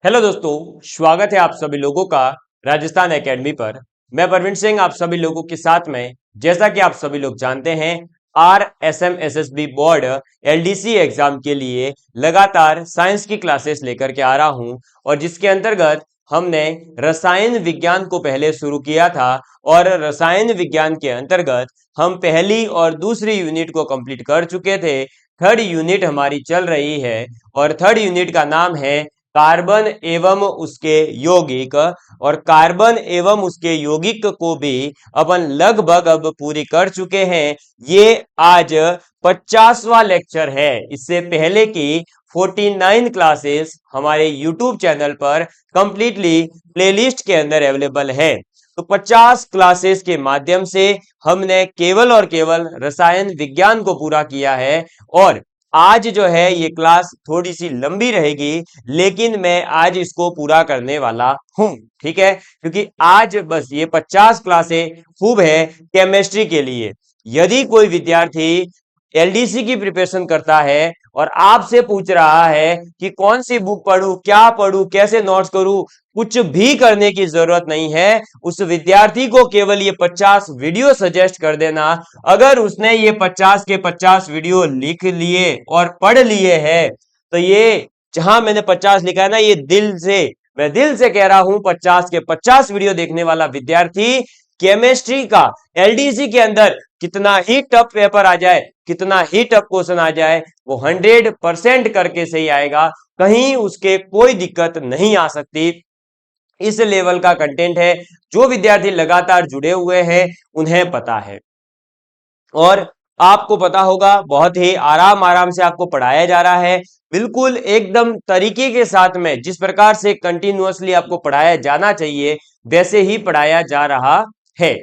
Hello दोस्तों, स्वागत है आप सभी लोगों का राजस्थान एकेडमी पर। मैं परवीन सिंह आप सभी लोगों के साथ में। जैसा कि आप सभी लोग जानते हैं, RSM-SSB बोर्ड LDC एग्जाम के लिए लगातार साइंस की क्लासेस लेकर के आ रहा हूं और जिसके अंतर्गत हमने रसायन विज्ञान को पहले शुरू किया था और रसायन विज्ञान के अंतर्गत हम पहली और दूसरी यूनिट को कंप्लीट कर चुके थे। थर्ड यूनिट हमारी चल रही है और थर्ड यूनिट का नाम है कार्बन एवं उसके यौगिक। और कार्बन एवं उसके यौगिक को भी अपन लगभग अब पूरी कर चुके हैं। ये आज 50वां लेक्चर है। इससे पहले की 49 क्लासेस हमारे YouTube चैनल पर कंप्लीटली प्लेलिस्ट के अंदर अवेलेबल है। तो 50 क्लासेस के माध्यम से हमने केवल और केवल रसायन विज्ञान को पूरा किया है और आज जो है ये क्लास थोड़ी सी लंबी रहेगी, लेकिन मैं आज इसको पूरा करने वाला हूं। ठीक है, क्योंकि आज बस ये 50 क्लासें खूब है केमिस्ट्री के लिए। यदि कोई विद्यार्थी LDC की प्रिपरेशन करता है और आपसे पूछ रहा है कि कौन सी बुक पढूं, क्या पढूं, कैसे नोट्स करूं, कुछ भी करने की जरूरत नहीं है। उस विद्यार्थी को केवल ये 50 वीडियो सजेस्ट कर देना। अगर उसने ये 50 के 50 वीडियो लिख लिए और पढ़ लिए हैं तो ये जहां मैंने 50 लिखा है ना, ये दिल से, मैं दिल से कह रहा हूं, 50 के 50 वीडियो देखने वाला विद्यार्थी केमिस्ट्री का LDC के अंदर कितना ही टफ पेपर आ जाए, कितना ही टफ क्वेश्चन आ जाए, वो 100% करके सही आएगा। कहीं उसके कोई दिक्कत नहीं आ सकती। इस लेवल का कंटेंट है। जो विद्यार्थी लगातार जुड़े हुए हैं उन्हें पता है और आपको पता होगा बहुत ही आराम आराम से आपको पढ़ाया जा रहा है। बिल्कुल एकदम तरीके के साथ में, जिस प्रकार से कंटिन्यूअसली आपको पढ़ाया जाना चाहिए वैसे ही पढ़ाया जा रहा है।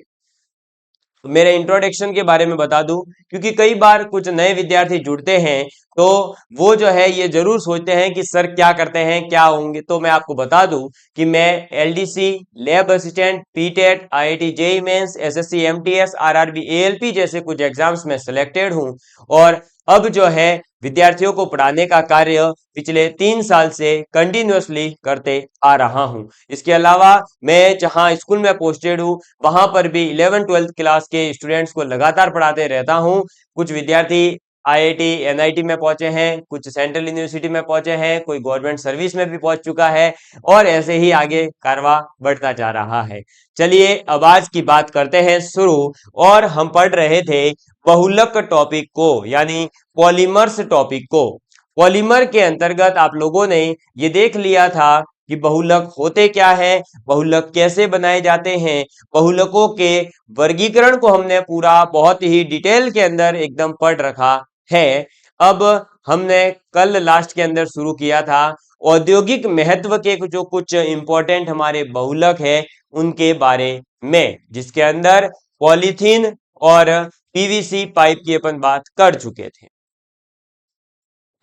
तो मेरे इंट्रोडक्शन के बारे में बता दूं, क्योंकि कई बार कुछ नए विद्यार्थी जुड़ते हैं तो वो जो है ये जरूर सोचते हैं कि सर क्या करते हैं, क्या होंगे। तो मैं आपको बता दूं कि मैं LDC, lab assistant, PTET, IIT JEE mains, SSC MTS, RRB ALP जैसे कुछ एग्जाम्स में सिलेक्टेड हूं और अब जो है विद्यार्थियों को पढ़ाने का कार्य पिछले 3 साल से कंटिन्यूअसली करते आ रहा हूं। इसके अलावा मैं जहां स्कूल में पोस्टेड हूं वहां पर भी 11-12 क्लास के स्टूडेंट्स को लगातार पढ़ाते रहता हूं। कुछ विद्यार्थी IIT NIT में पहुंचे हैं, कुछ सेंट्रल यूनिवर्सिटी में पहुंचे हैं, कोई गवर्नमेंट सर्विस में भी पहुंच चुका है और ऐसे ही आगे कारवा बढ़ता जा रहा है। चलिए अब आज की बात करते हैं शुरू। और हम पढ़ रहे थे बहुलक टॉपिक को, यानी पॉलीमर्स टॉपिक को। पॉलीमर के अंतर्गत आप लोगों ने ये देख लिया था कि बहुलक होते क्या है, बहुलक कैसे बनाए जाते हैं, बहुलकों के वर्गीकरण को हमने पूरा बहुत ही डिटेल के अंदर एकदम पढ़ रखा है। अब हमने कल लास्ट के अंदर शुरू किया था औद्योगिक महत्व के जो कुछ इंपॉर्टेंट हमारे बहुलक है उनके बारे में, जिसके अंदर पॉलीथीन और PVC पाइप की अपन बात कर चुके थे।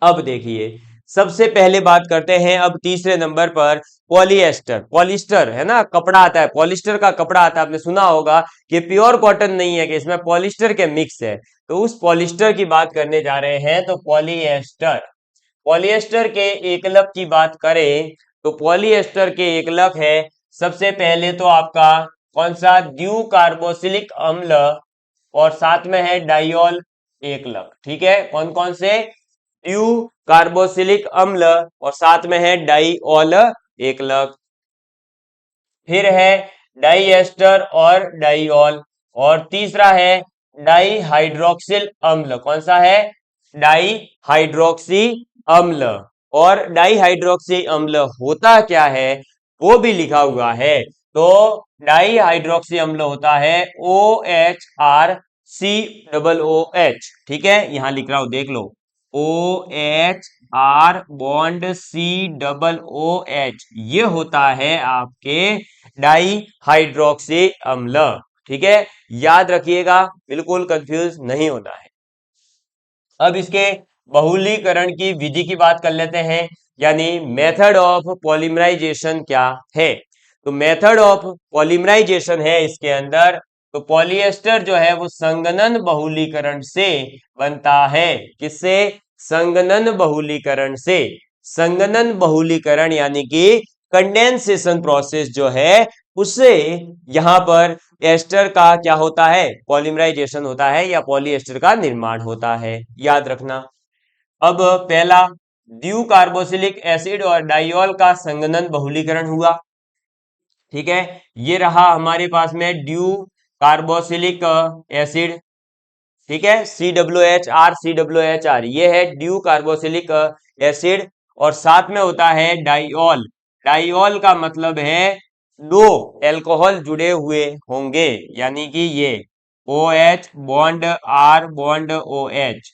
अब देखिए, सबसे पहले बात करते हैं अब तीसरे नंबर पर पॉलिएस्टर। पॉलिस्टर है ना, कपड़ा आता है, पॉलिस्टर का कपड़ा आता है। आपने सुना होगा कि प्योर कॉटन नहीं है, कि इसमें पॉलिस्टर के मिक्स है। तो उस पॉलिस्टर की बात करने जा रहे हैं। तो पॉलिएस्टर, पॉलिएस्टर के एकलक की बात करें तो पॉलिएस्टर के एकलक है सबसे पहले तो आपका कौन सा, द्यू कार्बोक्सिलिक अम्ल और साथ में है डाइऑल एकलक। ठीक है, कौन कौन से, द्यू कार्बोक्सिलिक अम्ल और साथ में है डाइऑल एकलक। फिर है डाइएस्टर और डाइऑल, और तीसरा है डाइहाइड्रोक्सिल अम्ल। कौन सा है, डाइहाइड्रोक्सी अम्ल। और डाइहाइड्रोक्सी अम्ल होता क्या है वो भी लिखा हुआ है। तो डाइहाइड्रोक्सी अम्ल होता है OHRCOOH। ठीक है, यहां लिख रहा हूं, देख लो, OHR बॉन्ड COOH, ये होता है आपके डाइहाइड्रोक्सी अम्ल। ठीक है, याद रखिएगा, बिल्कुल कंफ्यूज नहीं होना है। अब इसके बहुलीकरण की विधि की बात कर लेते हैं, यानी मेथड ऑफ पॉलीमराइजेशन क्या है। तो मेथड ऑफ पॉलीमराइजेशन है इसके अंदर, तो पॉलिएस्टर जो है वो संगनन बहुलीकरण से बनता है। किससे, संगनन बहुलीकरण से। संघनन बहुलीकरण यानी कि कंडेंसेशन प्रोसेस जो है उससे यहां पर एस्टर का क्या होता है, पॉलीमराइजेशन होता है या पॉलीएस्टर का निर्माण होता है, याद रखना। अब पहला ड्यू कार्बोक्सिलिक एसिड और डाइऑल का संघनन बहुलीकरण हुआ, ठीक है। ये रहा हमारे पास में ड्यू कार्बोक्सिलिक एसिड, ठीक है, COOH ये है ड्यू कार्बोक्सिलिक एसिड, और साथ में होता है डाइऑल। डाइऑल का मतलब है दो एल्कोहल जुड़े हुए होंगे, यानी कि ये OH bond R bond OH,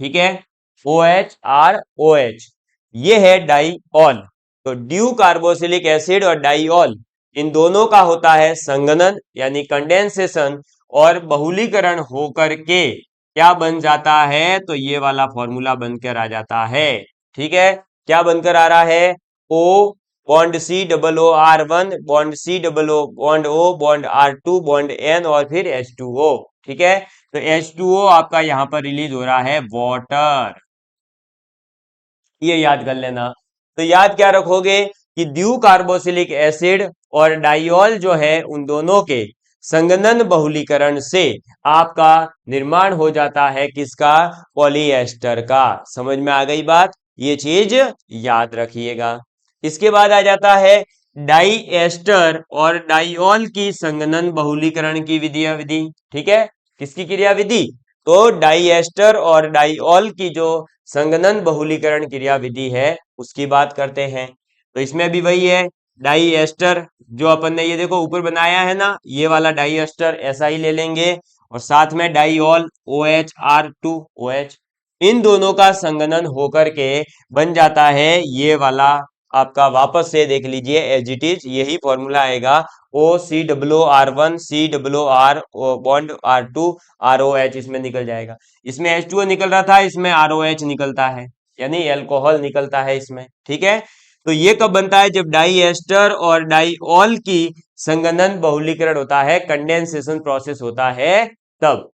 ठीक है, OH R OH, ये है डाइऑल। तो ड्यू कार्बोक्सिलिक एसिड और डाइऑल इन दोनों का होता है संघनन यानी कंडेंसेशन, और बहुलीकरण होकर के क्या बन जाता है, तो ये वाला फॉर्मूला बनकर आ जाता है, ठीक है। क्या बनकर आ रहा है, O bond COOR1 bond COO bond O bond R2 bond N और फिर H2O, ठीक है। तो H2O आपका यहां पर रिलीज हो रहा है वाटर, ये याद कर लेना। तो याद क्या रखोगे कि ड्यू कार्बोक्सिलिक एसिड और डाइऑल जो है उन दोनों के संघनन बहुलीकरण से आपका निर्माण हो जाता है किसका, पॉलीएस्टर का। समझ में आ गई बात, ये चीज याद रखिएगा। इसके बाद आ जाता है डाई एस्टर और डाइऑल की संघनन बहुलीकरण की विधि, ठीक है। किसकी क्रियाविधि, तो डाई एस्टर और डाइऑल की जो संघनन बहुलीकरण क्रियाविधि है उसकी बात करते हैं। तो इसमें भी वही है, डाई एस्टर जो अपन ने ये देखो ऊपर बनाया है ना, ये वाला डाई एस्टर ऐसा ही ले लेंगे, और साथ में डाइऑल OHR2OH, इन दोनों का संघनन होकर के बन जाता है ये वाला आपका, वापस से देख लीजिए एज इट इज यही फॉर्मूला आएगा, OCOOR1 COOR bond R2 ROH, इसमें निकल जाएगा। इसमें H2O निकल रहा था, इसमें ROH निकलता है, यानी अल्कोहल निकलता है इसमें, ठीक है। तो ये कब बनता है, जब डाई एस्टर और डाइऑल की संघनन बहुलीकरण होता है, कंडेंसेशन प्रोसेस होता है तब।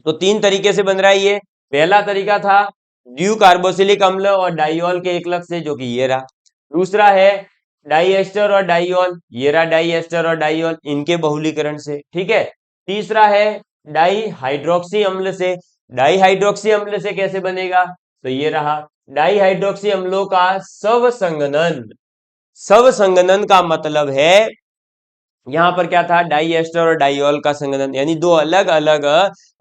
तो तीन तरीके से बन रहा है ये। पहला तरीका था ड्यू कार्बोक्सिलिक अम्ल और डाइऑल के एकलक से, जो कि ये रहा। दूसरा है डाई एस्टर और डाइऑल, ये रहा डाई एस्टर और डाइऑल, इनके बहुलीकरण से, ठीक है। तीसरा है डाई हाइड्रोक्सी अम्ल से। डाई हाइड्रोक्सी अम्ल से कैसे बनेगा, तो ये रहा डाई हाइड्रोक्सी अम्लों का स्वसंघनन। स्वसंघनन का मतलब है यहां पर क्या था, डाई एस्टर और डाइऑल का संघनन, यानी दो अलग अलग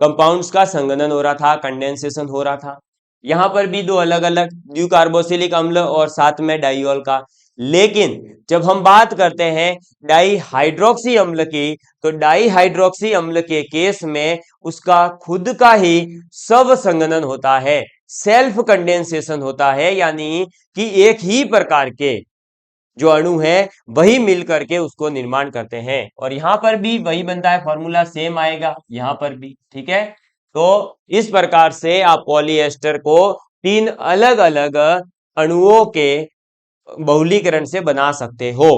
कंपाउंड्स का संघनन हो रहा था, कंडेंसेशन हो रहा था। यहां पर भी दो अलग अलग, ड्यू कार्बोक्सिलिक अम्ल और साथ में डाइऑल का। लेकिन जब हम बात करते हैं डाई हाइड्रोक्सी अम्ल की, तो डाई हाइड्रोक्सी अम्ल के केस में उसका खुद का ही स्व संघनन होता है, सेल्फ कंडेंसेशन होता है, यानी कि एक ही प्रकार के जो अणु है वही मिल करके उसको निर्माण करते हैं। और यहां पर भी वही बनता है, फॉर्मूला सेम आएगा यहां पर भी, ठीक है। तो इस प्रकार से आप पॉलीएस्टर को तीन अलग अलग अणुओं के बहुलीकरण से बना सकते हो।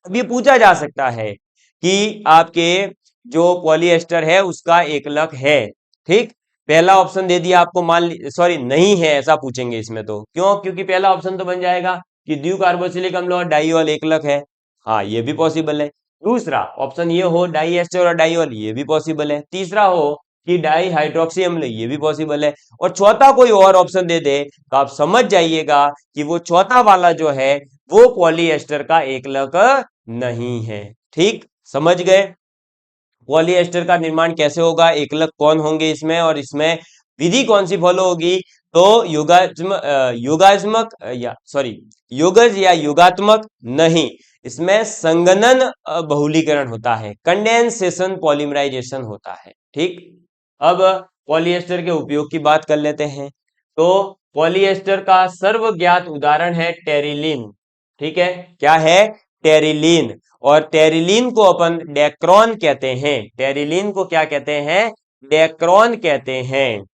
अब ये पूछा जा सकता है कि आपके जो पॉलीएस्टर है उसका एकलक है, ठीक। पहला ऑप्शन दे दिया आपको, मान सॉरी नहीं है ऐसा पूछेंगे इसमें, तो क्यों, क्योंकि पहला ऑप्शन तो बन जाएगा कि ड्यू कार्बोक्सिलिक अम्ल और डाइऑल एकलक है, हाँ ये भी पॉसिबल है। दूसरा ऑप्शन ये हो डाई एस्टर और डाइऑल, ये भी पॉसिबल है। तीसरा हो कि डाई हाइड्रोक्सी अम्ल, ये भी पॉसिबल है। और चौथा कोई और ऑप्शन दे दे तो आप समझ जाइएगा कि वो चौथा वाला जो है वो पॉलीएस्टर का एकलक नहीं है, ठीक। समझ गए पॉलीएस्टर का निर्माण कैसे होगा, एकलक कौन होंगे इसमें, और इसमें विधि कौन सी फॉलो होगी। तो योगात्मक या सॉरी योगज या योगात्मक नहीं, इसमें संगनन बहुलीकरण होता है, कंडेंसेशन पॉलीमराइजेशन होता है, ठीक। अब पॉलीएस्टर के उपयोग की बात कर लेते हैं। तो पॉलीएस्टर का सर्वज्ञात उदाहरण है टेरिलीन, ठीक है। क्या है, टेरिलीन। और टेरिलीन को अपन डेक्रोन कहते हैं, टेरिलीन को क्या कहते हैं, डेक्रोन कहते हैं।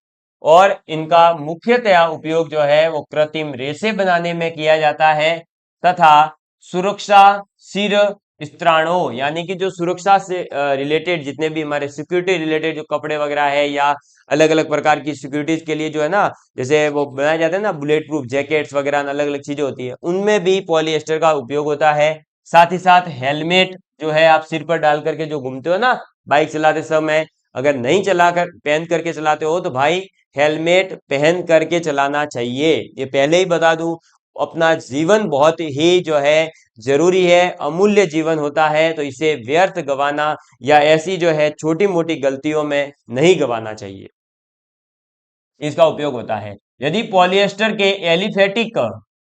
और इनका मुख्यतया उपयोग जो है वो कृत्रिम रेशे बनाने में किया जाता है, तथा सुरक्षा, सिर स्त्राणों यानी कि जो सुरक्षा से रिलेटेड जितने भी हमारे सिक्योरिटी रिलेटेड जो कपड़े वगैरह है या अलग अलग प्रकार की सिक्योरिटीज के लिए जो है ना, जैसे वो बनाए जाते हैं ना बुलेट प्रूफ जैकेट्स वगैरह, अलग अलग चीजें होती है, उनमें भी पॉलिएस्टर का उपयोग होता है। साथ ही साथ हेलमेट जो है आप सिर पर डाल करके जो घूमते हो ना बाइक चलाते समय, अगर नहीं चला कर पहन करके चलाते हो तो भाई हेलमेट पहन करके चलाना चाहिए। ये पहले ही बता दूं, अपना जीवन बहुत ही जो है जरूरी है, अमूल्य जीवन होता है, तो इसे व्यर्थ गवाना या ऐसी जो है छोटी मोटी गलतियों में नहीं गवाना चाहिए। इसका उपयोग होता है। यदि पॉलिएस्टर के एलिफेटिक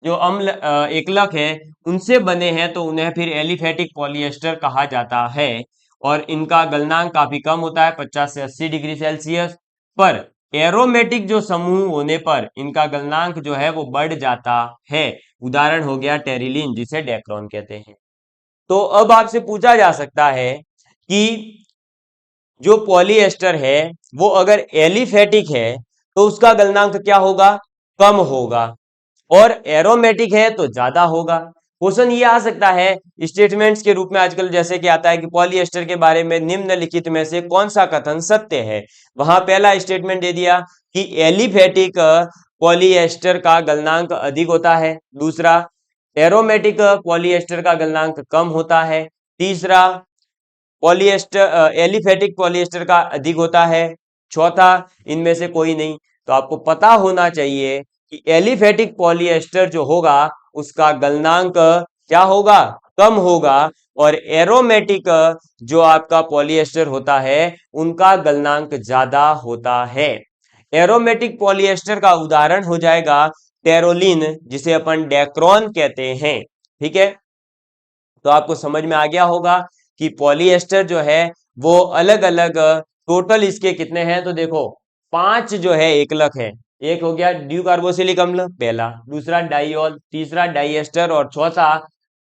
जो अम्ल एकलक है उनसे बने हैं तो उन्हें फिर एलिफेटिक पॉलिएस्टर कहा जाता है, और इनका गलनांक काफी कम होता है 50 से 80 डिग्री सेल्सियस पर। एरोमेटिक जो समूह होने पर इनका गलनांक जो है वो बढ़ जाता है। उदाहरण हो गया टेरिलीन जिसे डेक्रोन कहते हैं। तो अब आपसे पूछा जा सकता है कि जो पॉलीएस्टर है वो अगर एलिफेटिक है तो उसका गलनांक क्या होगा, कम होगा, और एरोमेटिक है तो ज्यादा होगा। क्वेश्चन ये आ सकता है स्टेटमेंट्स के रूप में आजकल, जैसे कि आता है कि पॉलीएस्टर के बारे में निम्नलिखित में से कौन सा कथन सत्य है। वहां पहला स्टेटमेंट दे दिया कि एलिफेटिक पॉलीएस्टर का गलनांक अधिक होता है। दूसरा, एरोमेटिक पॉलीएस्टर का गलनांक कम होता है। तीसरा, पॉलीएस्टर एलिफेटिक पॉलीएस्टर का अधिक होता है। चौथा, इनमें से कोई नहीं। तो आपको पता होना चाहिए कि एलिफेटिक पॉलीएस्टर जो होगा उसका गलनांक क्या होगा, कम होगा, और एरोमेटिक जो आपका पॉलीएस्टर होता है उनका गलनांक ज्यादा होता है। एरोमेटिक पॉलीएस्टर का उदाहरण हो जाएगा टेरोलिन जिसे अपन डेक्रोन कहते हैं। ठीक है, तो आपको समझ में आ गया होगा कि पॉलीएस्टर जो है वो अलग अलग, टोटल इसके कितने हैं तो देखो 5 जो है एकलक है। एक हो गया ड्यू कार्बोसिलिक अम्ल पहला, दूसरा डाइऑल, तीसरा डाइएस्टर, और चौथा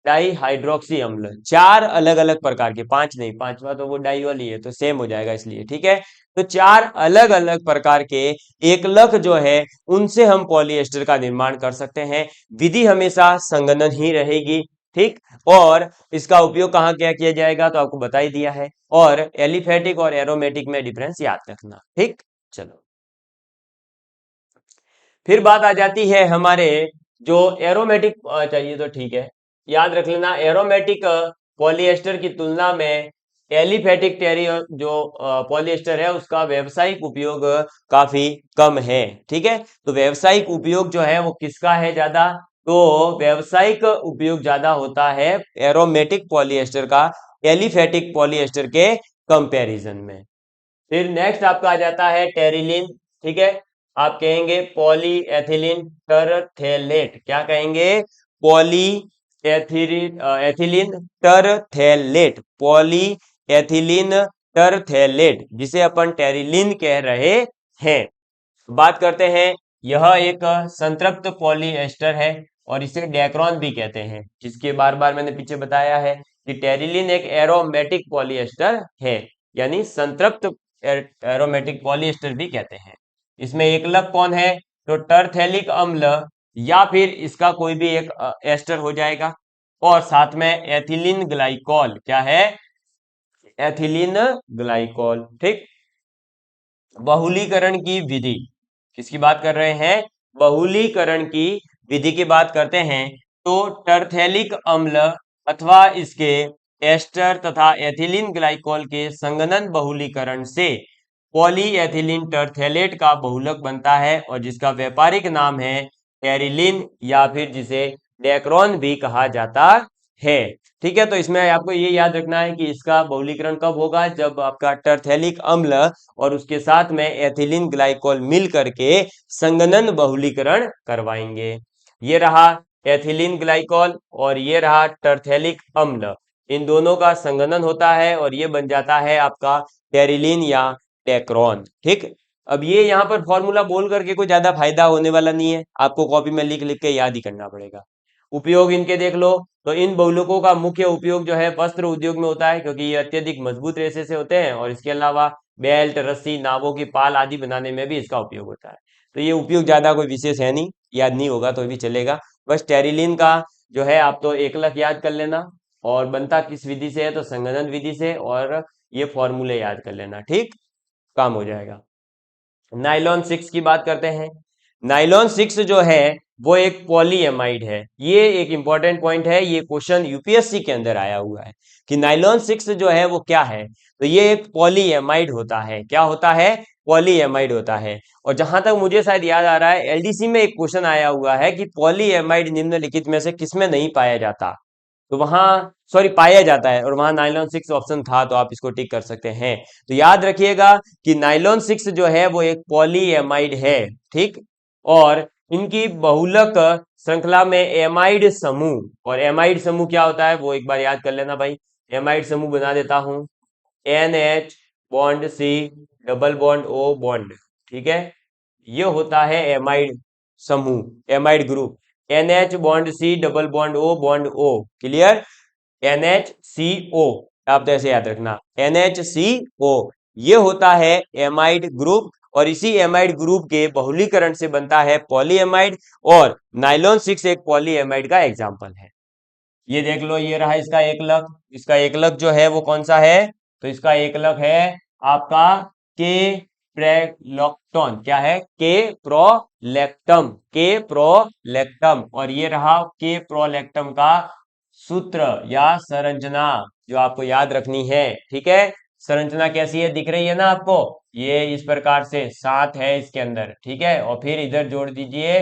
डाई हाइड्रोक्सी अम्ल। 4 अलग अलग प्रकार के, 5 नहीं, पांचवा तो वो डाइऑल ही है तो सेम हो जाएगा इसलिए। ठीक है, तो 4 अलग अलग प्रकार के एकलक जो है उनसे हम पॉलीएस्टर का निर्माण कर सकते हैं। विधि हमेशा संगणन ही रहेगी। ठीक, और इसका उपयोग कहाँ क्या किया जाएगा तो आपको बता ही दिया है, और एलिफेटिक और एरोमेटिक में डिफरेंस याद रखना। ठीक, चलो फिर बात आ जाती है हमारे जो एरोमेटिक चाहिए तो ठीक है, याद रख लेना एरोमेटिक पॉलीएस्टर की तुलना में एलिफेटिक टेरी जो पॉलीएस्टर है उसका व्यावसायिक उपयोग काफी कम है। ठीक है, तो व्यावसायिक उपयोग जो है वो किसका है ज्यादा, तो व्यावसायिक उपयोग ज्यादा होता है एरोमेटिक पॉलीएस्टर का एलिफेटिक पॉलीएस्टर के कंपैरिजन में। फिर नेक्स्ट आपका आ जाता है टेरिलिन। ठीक है, आप कहेंगे पॉली एथिलीन टरथेलेट, क्या कहेंगे, पॉली एथिलीन टरथेलेट, पॉली एथिलीन टरथेलेट जिसे अपन टेरिलिन कह रहे हैं। बात करते हैं, यह एक संतृप्त पॉलीएस्टर है और इसे डेक्रोन भी कहते हैं, जिसके बार बार मैंने पीछे बताया है कि टेरिलिन एक एरोमेटिक पॉलीएस्टर है, यानी संतृप्त एरोमेटिक पॉलीएस्टर भी कहते हैं। इसमें एकलक कौन है, तो टरथेलिक अम्ल या फिर इसका कोई भी एक एस्टर हो जाएगा, और साथ में एथिलीन ग्लाइकॉल, क्या है, एथिलीन ग्लाइकॉल। ठीक, बहुलीकरण की विधि, किसकी बात कर रहे हैं, बहुलीकरण की विधि की बात करते हैं, तो टरथेलिक अम्ल अथवा इसके एस्टर तथा एथिलीन ग्लाइकोल के संगनन बहुलीकरण से पॉलीएथिलीन टरथेलेट का बहुलक बनता है, और जिसका व्यापारिक नाम है टेरिलिन या फिर जिसे डेक्रोन भी कहा जाता है। ठीक है, तो इसमें आपको ये याद रखना है कि इसका बहुलीकरण कब होगा, जब आपका टरथेलिक अम्ल और उसके साथ में एथिलीन ग्लाइकोल मिल करके संगनन बहुलीकरण करवाएंगे। ये रहा एथिलीन ग्लाइकोल और ये रहा टरथेलिक अम्ल, इन दोनों का संगनन होता है और ये बन जाता है आपका टेरिलिन या डेक्रोन। ठीक, अब ये यहाँ पर फॉर्मूला बोल करके कोई ज्यादा फायदा होने वाला नहीं है, आपको कॉपी में लिख लिख के याद ही करना पड़ेगा। उपयोग इनके देख लो, तो इन बहुलकों का मुख्य उपयोग जो है वस्त्र उद्योग में होता है, क्योंकि ये अत्यधिक मजबूत रेशे से होते हैं, और इसके अलावा बेल्ट, रस्सी, नावों की पाल आदि बनाने में भी इसका उपयोग होता है। तो ये उपयोग ज्यादा कोई विशेष है नहीं, याद नहीं होगा तो भी चलेगा। बस टेरिलिन का जो है आप तो एकलक याद कर लेना, और बनता किस विधि से है, तो संगणन विधि से, और ये फॉर्मूले याद कर लेना, ठीक, काम हो जाएगा। नाइलॉन 6 की बात करते हैं। नाइलॉन 6 जो है वो एक पॉलीएमाइड है। ये एक इंपॉर्टेंट पॉइंट है, ये क्वेश्चन यूपीएससी के अंदर आया हुआ है कि नाइलॉन 6 जो है वो क्या है, तो ये एक पॉलीएमाइड होता है। क्या होता है, पॉलीएमाइड होता है। और जहां तक मुझे शायद याद आ रहा है, एलडीसी में एक क्वेश्चन आया हुआ है कि पॉलीएमाइड निम्नलिखित में से किसमें नहीं पाया जाता, तो वहां, सॉरी, पाया जाता है, और वहां नाइलॉन 6 ऑप्शन था, तो आप इसको टिक कर सकते हैं। तो याद रखिएगा कि नाइलॉन 6 जो है वो एक पॉलीएमाइड है, ठीक। और इनकी बहुलक श्रृंखला में एमाइड समूह, और एमाइड समूह क्या होता है वो एक बार याद कर लेना भाई। एमाइड समूह बना देता हूं, NH bond C double bond O bond, ठीक है, ये होता है एमाइड समूह, amide group. NH bond C double bond O bond O, clear, NHCO, आप तो ऐसे याद रखना, NHCO, ये होता है एमाइड ग्रुप, और इसी एमाइड ग्रुप के बहुलीकरण से बनता है पॉलीएमाइड, और नाइलॉन 6 एक पॉलीएमाइड का एग्जाम्पल है। ये देख लो, ये रहा इसका एकलक। इसका एकलक जो है वो कौन सा है, तो इसका एकलक है आपका के प्रोलैक्टोन। क्या है, के प्रोलैक्टम, के प्रोलैक्टम। और ये रहा के प्रोलैक्टम का सूत्र या संरचना जो आपको याद रखनी है, ठीक है। संरचना कैसी है, दिख रही है ना आपको, ये इस प्रकार से 7 है इसके अंदर, ठीक है। और फिर इधर जोड़ दीजिए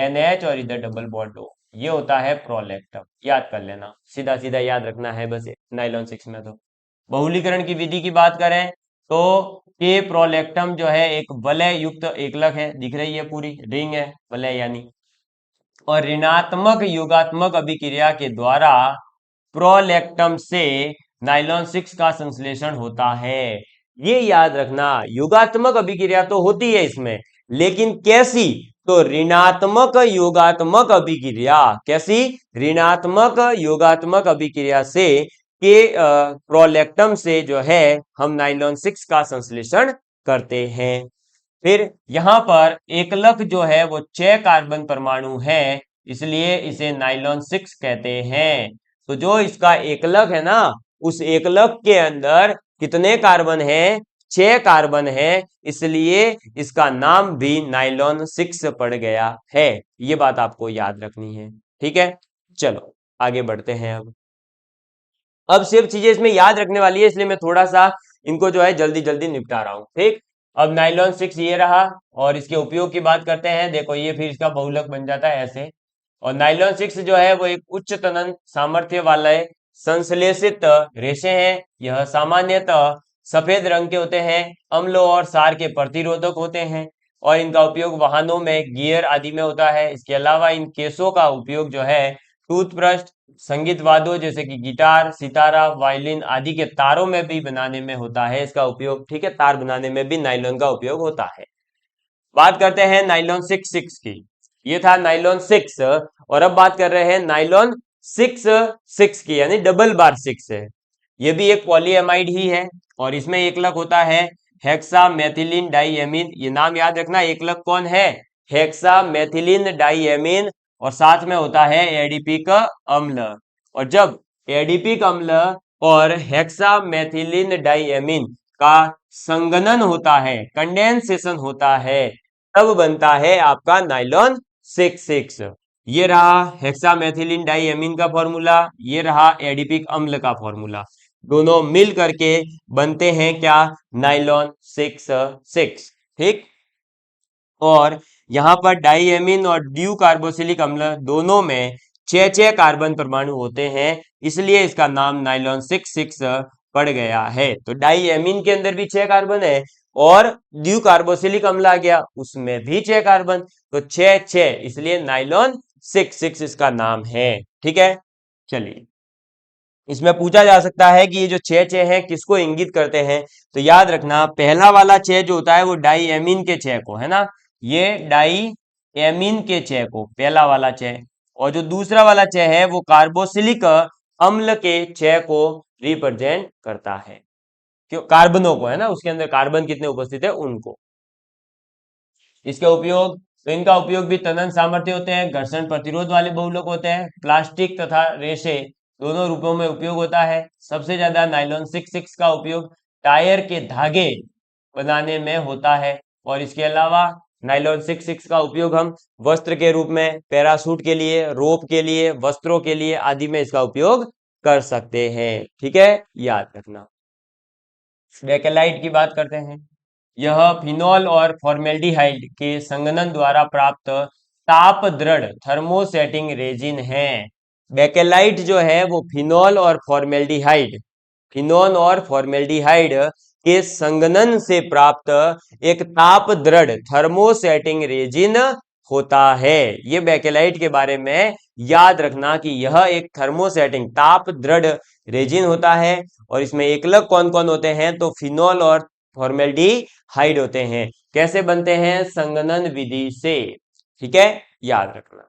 NH और इधर डबल बॉन्ड O, ये होता है प्रोलैक्टम, याद कर लेना, सीधा सीधा याद रखना है बस नाइलॉन 6 में। तो बहुलीकरण की विधि की बात करें तो के प्रोलैक्टम जो है एक वलय युक्त एकलक है, दिख रही है पूरी रिंग है, वलय यानी, और ऋणात्मक योगात्मक अभिक्रिया के द्वारा प्रोलैक्टम से नाइलॉन 6 का संश्लेषण होता है। ये याद रखना, योगात्मक अभिक्रिया तो होती है इसमें, लेकिन कैसी, तो ऋणात्मक योगात्मक अभिक्रिया। कैसी, ऋणात्मक योगात्मक अभिक्रिया से के प्रोलैक्टम से जो है हम नाइलॉन 6 का संश्लेषण करते हैं। फिर यहां पर एकलक जो है वो 6 कार्बन परमाणु है, इसलिए इसे नाइलॉन 6 कहते हैं। तो जो इसका एकलक है ना, उस एकलक के अंदर कितने कार्बन है, 6 कार्बन है, इसलिए इसका नाम भी नाइलॉन 6 पड़ गया है। ये बात आपको याद रखनी है, ठीक है। चलो आगे बढ़ते हैं। अब सिर्फ चीजें इसमें याद रखने वाली है, इसलिए मैं थोड़ा सा इनको जो है जल्दी जल्दी निपटा रहा हूं, ठीक। अब नाइलॉन 6 ये रहा, और इसके उपयोग की बात करते हैं। देखो ये फिर इसका बहुलक बन जाता है ऐसे। और नाइलॉन 6 जो है वो एक उच्च तनन सामर्थ्य वाले संश्लेषित रेशे हैं। यह सामान्यतः सफेद रंग के होते हैं, अम्ल और क्षार के प्रतिरोधक होते हैं, और इनका उपयोग वाहनों में, गियर आदि में होता है। इसके अलावा इन केसों का उपयोग जो है टूथब्रश, संगीत वाद्यों जैसे कि गिटार, सितारा, वायलिन आदि के तारों में भी बनाने में होता है इसका उपयोग, ठीक है। तार बनाने में भी नाइलॉन का उपयोग होता है। बात करते हैं नाइलॉन 6 की। ये था नाइलॉन 6, और अब बात कर रहे हैं नाइलॉन 6 की, यानी डबल बार 6 है। ये भी एक पॉलीएमाइड ही है, और इसमें एकलक होता है हेक्सा मेथिलीन डाइएमीन। ये नाम याद रखना, एकलक कौन है, हेक्सा मेथिलीन डाइएमीन, और साथ में होता है एडीपिक अम्ल। और जब एडीपिक अम्ल और हेक्सा मेथिलीन डाइएमीन का संगनन होता है, कंडेंसेशन होता है, तब बनता है आपका नाइलॉन 6। ये रहा हेक्सामेथिलीन डाइएमीन का फॉर्मूला, ये रहा एडिपिक अम्ल का फॉर्मूला, दोनों मिल करके बनते हैं क्या, नाइलॉन 6, ठीक। और यहां पर डाइएमीन और ड्यू कार्बोसिलिक अम्ल दोनों में 6 कार्बन परमाणु होते हैं, इसलिए इसका नाम नाइलॉन 6 पड़ गया है। तो डाइएमीन के अंदर भी 6 कार्बन है, और ड्यू कार्बोसिलिक अम्ल आ गया, उसमें भी 6 कार्बन, तो 6, इसलिए नाइलॉन 6 इसका नाम है, ठीक है। चलिए, इसमें पूछा जा सकता है कि ये जो 6 है किसको इंगित करते हैं, तो याद रखना पहला वाला 6 जो होता है वो डाइएमीन के 6 को, है ना, ये डाइएमीन के 6 को, पहला वाला 6, और जो दूसरा वाला 6 है वो कार्बोसिलिक अम्ल के 6 को रिप्रेजेंट करता है, क्यों, कार्बनों को, है ना, उसके अंदर कार्बन कितने उपस्थित है उनको। इसके उपयोग, तो इनका उपयोग भी तनन सामर्थ्य होते हैं, घर्षण प्रतिरोध वाले बहुलक होते हैं, प्लास्टिक तथा रेशे दोनों रूपों में उपयोग होता है। सबसे ज्यादा नाइलॉन 66 का उपयोग टायर के धागे बनाने में होता है, और इसके अलावा नाइलॉन 66 का उपयोग हम वस्त्र के रूप में, पैरासूट के लिए, रोप के लिए, वस्त्रों के लिए आदि में इसका उपयोग कर सकते हैं। ठीक है, याद रखना। बेकेलाइट की बात करते हैं। यह फिनॉल और फॉर्मेल्डिहाइड के संघनन द्वारा प्राप्त ताप दृढ़ थर्मोसेटिंग रेजिन है। बेकेलाइट जो है वो फिनॉल और फॉर्मेल्डिहाइड के संघनन से प्राप्त एक ताप दृढ़ थर्मोसेटिंग रेजिन होता है। ये बेकेलाइट के बारे में याद रखना कि यह एक थर्मोसेटिंग ताप दृढ़ रेजिन होता है, और इसमें एकलक कौन कौन होते हैं, तो फिनॉल और फॉर्मेल्डिहाइड होते हैं। कैसे बनते हैं, संघनन विधि से। ठीक है, याद रखना।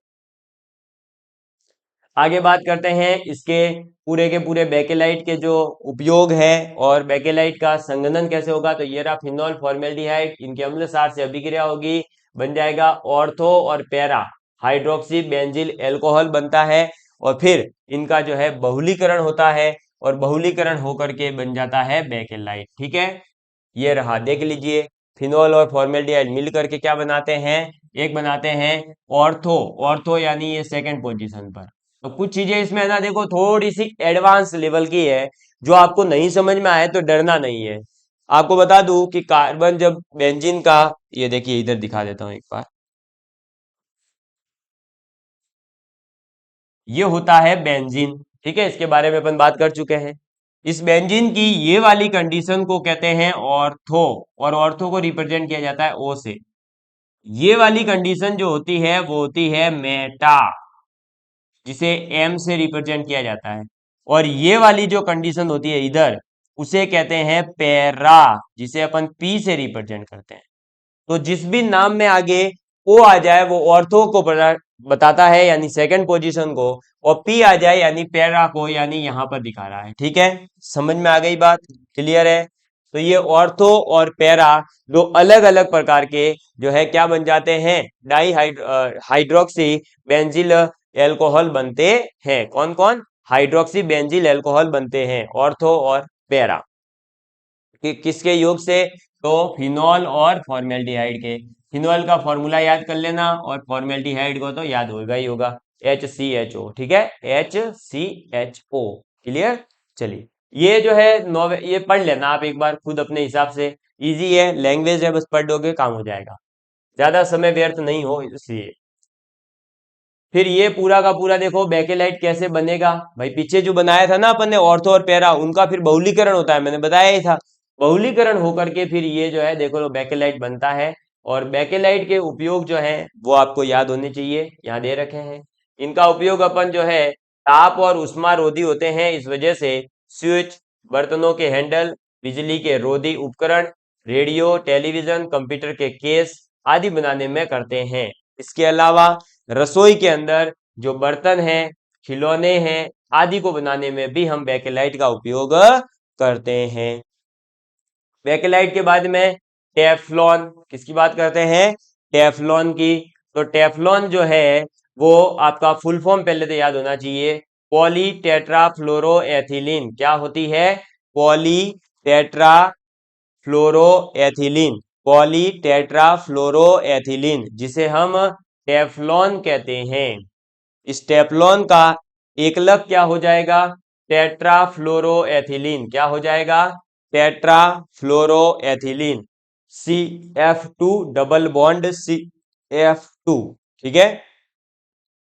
आगे बात करते हैं इसके पूरे के पूरे बेकेलाइट के जो उपयोग है और बेकेलाइट का संघनन कैसे होगा। तो ये रहा फिनॉल फॉर्मेल्डिहाइड, इनके अम्ल सार से अभिक्रिया होगी, बन जाएगा ऑर्थो और पैरा हाइड्रोक्सी बेंजिल एल्कोहल बनता है, और फिर इनका जो है बहुलीकरण होता है, और बहुलीकरण होकर के बन जाता है बेकेलाइट। ठीक है, ये रहा, देख लीजिए। फिनॉल और फॉर्मेल्डिहाइड मिल करके क्या बनाते हैं, एक बनाते हैं ऑर्थो। ऑर्थो यानी ये सेकंड पोजीशन पर। तो कुछ चीजें इसमें है ना, देखो थोड़ी सी एडवांस लेवल की है, जो आपको नहीं समझ में आए तो डरना नहीं है। आपको बता दूं कि कार्बन जब बेंजीन का, ये देखिए इधर दिखा देता हूं एक बार, ये होता है बेंजीन। ठीक है, इसके बारे में अपन बात कर चुके हैं। इस बेंजीन की ये वाली कंडीशन को कहते हैं ऑर्थो, और ऑर्थो को रिप्रेजेंट किया जाता है ओ से। ये वाली कंडीशन जो होती है वो होती है मेटा, जिसे एम से रिप्रेजेंट किया जाता है। और ये वाली जो कंडीशन होती है इधर, उसे कहते हैं पैरा, जिसे अपन पी से रिप्रेजेंट करते हैं। तो जिस भी नाम में आगे ओ आ जाए वो ऑर्थो को बताता है, यानी सेकंड पोजीशन को, और पी आ जाए यानी पैरा को, यानी यहां पर दिखा रहा है। ठीक है, समझ में आ गई बात, क्लियर है। तो ये ऑर्थो और पैरा दो अलग अलग प्रकार के जो है क्या बन जाते हैं, डाई हाइड्रोक्सी बेंजिल एल्कोहल बनते हैं। कौन कौन, हाइड्रोक्सी बेंजिल एल्कोहल बनते हैं ऑर्थो और पैरा, किसके योग से, तो फिनॉल और फॉर्मेल्डिहाइड के। फिनॉल का फॉर्मूला याद कर लेना, और फॉर्मेल्डिहाइड को तो याद होगा ही होगा, HCHO। ठीक है, HCHO, क्लियर। चलिए, ये जो है ये पढ़ लेना आप एक बार खुद अपने हिसाब से, इजी है, लैंग्वेज है, बस पढ़ दोगे काम हो जाएगा, ज्यादा समय व्यर्थ नहीं हो इसलिए। फिर ये पूरा का पूरा देखो बेकेलाइट कैसे बनेगा। भाई पीछे जो बनाया था ना अपन ने ऑर्थो और पैरा, उनका फिर बहुलीकरण होता है, मैंने बताया ही था। बहुलीकरण होकर के फिर ये जो है देखो बेकेलाइट बनता है। और बेकेलाइट के उपयोग जो है वो आपको याद होने चाहिए, यहाँ दे रखे हैं। इनका उपयोग अपन जो है ताप और उष्मा रोधी होते हैं, इस वजह से स्विच, बर्तनों के हैंडल, बिजली के रोधी उपकरण, रेडियो, टेलीविजन, कंप्यूटर के केस आदि बनाने में करते हैं। इसके अलावा रसोई के अंदर जो बर्तन हैं, खिलौने हैं आदि को बनाने में भी हम बेकेलाइट का उपयोग करते हैं। बेकेलाइट के बाद में टेफ्लॉन, किसकी बात करते हैं, टेफ्लॉन की। तो टेफ्लॉन जो है वो आपका फुल फॉर्म पहले तो याद होना चाहिए, पॉली टेट्राफ्लोरोएथिलीन। क्या होती है, पॉली टेट्रा फ्लोरोएथिलीन, पॉली टेट्राफ्लोरोएथिलीन, जिसे हम टेफ्लॉन कहते हैं। इस टेफ्लॉन का एकलक क्या हो जाएगा, टेट्राफ्लोरोएथिलीन। क्या हो जाएगा, टेट्राफ्लोरोएथिलीन, CF2 डबल बॉन्ड CF2। ठीक है,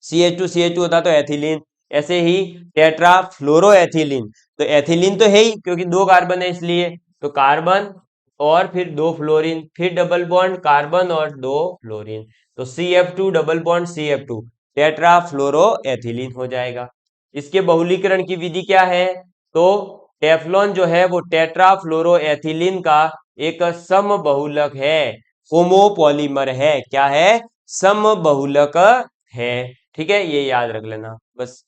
CH2 होता तो एथिलीन, ऐसे ही टेट्राफ्लोरोएथिलीन। तो एथिलीन तो है ही क्योंकि दो कार्बन है इसलिए, तो कार्बन और फिर दो फ्लोरीन, फिर डबल बॉन्ड कार्बन और दो फ्लोरीन, तो CF2 डबल बॉन्ड CF2 टेट्राफ्लोरोएथिलीन हो जाएगा। इसके बहुलीकरण की विधि क्या है, तो टेफ्लॉन जो है वो टेट्राफ्लोरोएथिलीन का एक समबहुलक है, होमोपॉलीमर है। क्या है, समबहुलक है। ठीक है, ये याद रख लेना, बस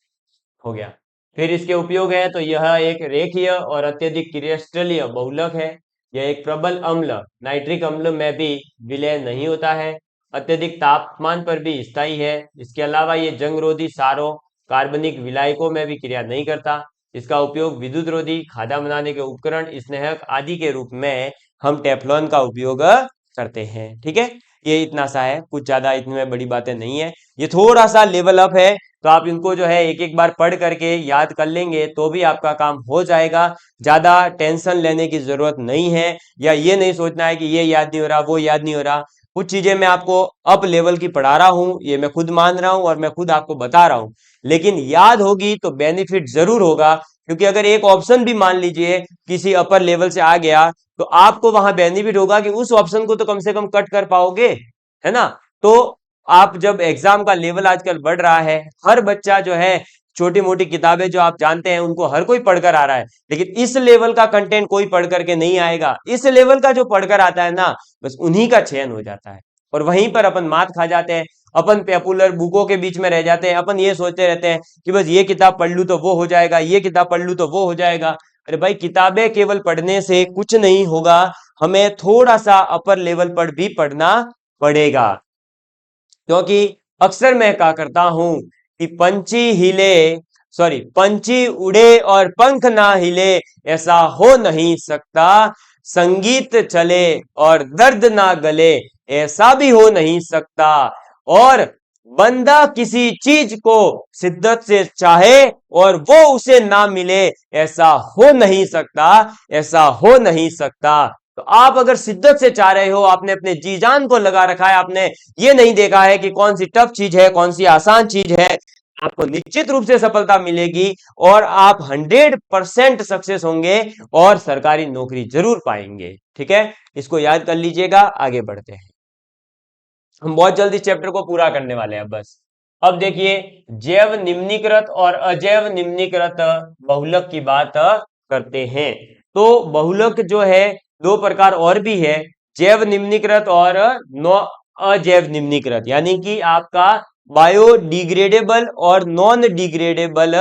हो गया। फिर इसके उपयोग है, तो यह एक रेखीय और अत्यधिक क्रिस्टलीय बहुलक है। यह एक प्रबल अम्ल नाइट्रिक अम्ल में भी विलय नहीं होता है, अत्यधिक तापमान पर भी स्थायी है। इसके अलावा ये जंगरोधी सारों कार्बनिक विलायकों में भी क्रिया नहीं करता। इसका उपयोग विद्युत रोधी, खाद्य बनाने के उपकरण, स्नेहक आदि के रूप में हम टेफ्लॉन का उपयोग करते हैं। ठीक है, ये इतना सा है, कुछ ज्यादा इतनी बड़ी बातें नहीं है। ये थोड़ा सा लेवल अप है, तो आप इनको जो है एक एक बार पढ़ करके याद कर लेंगे तो भी आपका काम हो जाएगा। ज्यादा टेंशन लेने की जरूरत नहीं है, या ये नहीं सोचना है कि ये याद नहीं हो रहा, वो याद नहीं हो रहा। कुछ चीजें मैं आपको अप लेवल की पढ़ा रहा हूं, ये मैं खुद मान रहा हूं और मैं खुद आपको बता रहा हूं, लेकिन याद होगी तो बेनिफिट जरूर होगा। क्योंकि अगर एक ऑप्शन भी मान लीजिए किसी अपर लेवल से आ गया, तो आपको वहां बेनिफिट होगा कि उस ऑप्शन को तो कम से कम कट कर पाओगे, है ना। तो आप जब एग्जाम का लेवल आजकल बढ़ रहा है, हर बच्चा जो है छोटी मोटी किताबें जो आप जानते हैं उनको हर कोई पढ़कर आ रहा है, लेकिन इस लेवल का कंटेंट कोई पढ़ करके नहीं आएगा। इस लेवल का जो पढ़कर आता है ना, बस उन्हीं का चयन हो जाता है, और वहीं पर अपन मात खा जाते हैं। अपन पॉपुलर बुकों के बीच में रह जाते हैं, अपन ये सोचते रहते हैं कि बस ये किताब पढ़ लूं तो वो हो जाएगा, ये किताब पढ़ लूं तो वो हो जाएगा। अरे भाई, किताबें केवल पढ़ने से कुछ नहीं होगा, हमें थोड़ा सा अपर लेवल पर भी पढ़ना पड़ेगा। क्योंकि अक्सर मैं क्या करता हूं कि पंछी उड़े और पंख ना हिले, ऐसा हो नहीं सकता। संगीत चले और दर्द ना गले, ऐसा भी हो नहीं सकता। और बंदा किसी चीज को शिद्दत से चाहे और वो उसे ना मिले, ऐसा हो नहीं सकता, ऐसा हो नहीं सकता। तो आप अगर शिद्दत से चाह रहे हो, आपने अपने जी जान को लगा रखा है, आपने ये नहीं देखा है कि कौन सी टफ चीज है, कौन सी आसान चीज है, आपको निश्चित रूप से सफलता मिलेगी और आप 100% सक्सेस होंगे और सरकारी नौकरी जरूर पाएंगे। ठीक है, इसको याद कर लीजिएगा। आगे बढ़ते हैं, हम बहुत जल्दी चैप्टर को पूरा करने वाले हैं बस। अब देखिए, जैव निम्नीकृत और अजैव निम्नीकृत बहुलक की बात करते हैं। तो बहुलक जो है दो प्रकार और भी है, जैव निम्नीकृत और अजैव निम्नीकृत, यानी कि आपका बायोडिग्रेडेबल और नॉन डिग्रेडेबल